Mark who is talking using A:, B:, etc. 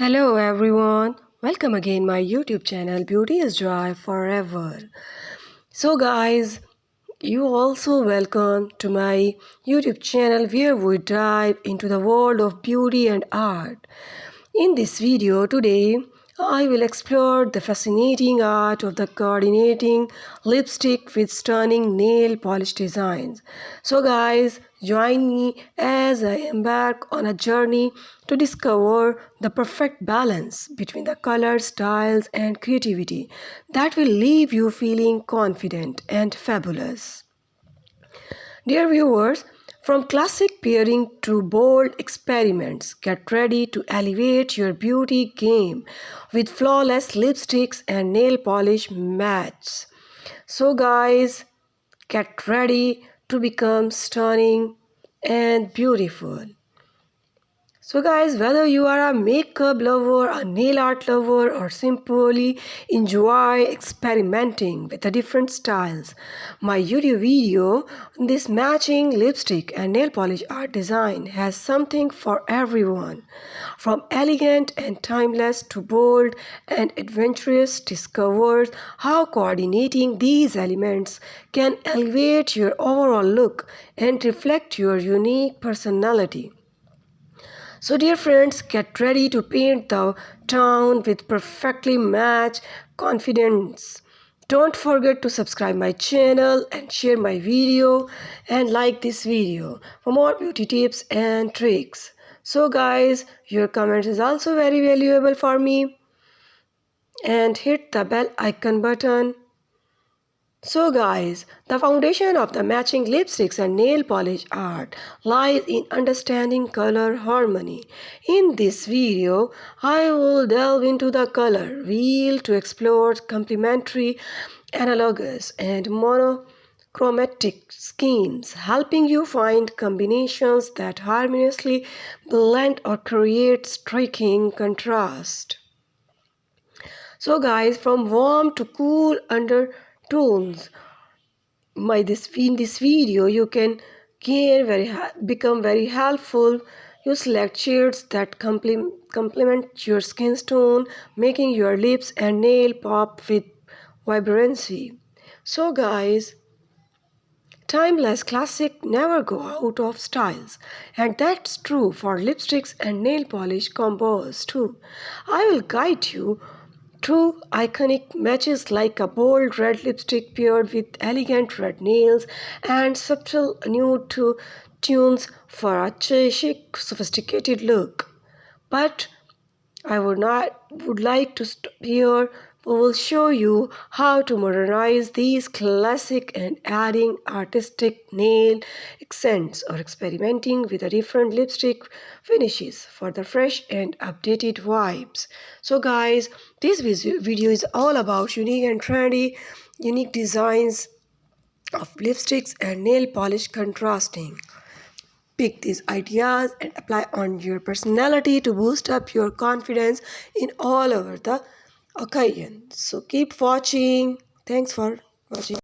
A: Hello everyone, welcome again my YouTube channel Beauty is Joy Forever. So guys, you also welcome to my YouTube channel where we dive into the world of beauty and art. In this video today, I will explore the fascinating art of the coordinating lipstick with stunning nail polish designs. So guys, join me as I embark on a journey to discover the perfect balance between the colors, styles and creativity that will leave you feeling confident and fabulous. Dear viewers, from classic pairing to bold experiments, get ready to elevate your beauty game with flawless lipsticks and nail polish mats. So guys, get ready to become stunning and beautiful. So guys, whether you are a makeup lover, a nail art lover or simply enjoy experimenting with the different styles, my YouTube video on this matching lipstick and nail polish art design has something for everyone. From elegant and timeless to bold and adventurous, discover how coordinating these elements can elevate your overall look and reflect your unique personality. So dear friends, get ready to paint the town with perfectly matched confidence. Don't forget to subscribe my channel and share my video and like this video for more beauty tips and tricks. So guys, your comment is also very valuable for me, and hit the bell icon button. So guys, the foundation of the matching lipsticks and nail polish art lies in understanding color harmony. In this video, I will delve into the color wheel to explore complementary, analogous and monochromatic schemes, helping you find combinations that harmoniously blend or create striking contrast. So guys, from warm to cool undertones, in this video you can become very helpful. You select shades that complement your skin tone, making your lips and nail pop with vibrancy. So guys, timeless classic never go out of styles, and that's true for lipsticks and nail polish combos too. I will guide you through iconic matches like a bold red lipstick paired with elegant red nails and subtle nude tunes for a chic, sophisticated look. But I would like to stop here. We will show you how to modernize these classic and adding artistic nail accents or experimenting with a different lipstick finishes for the fresh and updated vibes. So guys, this video is all about unique designs of lipsticks and nail polish contrasting. Pick these ideas and apply on your personality to boost up your confidence in all over the occasion. So keep watching. Thanks for watching.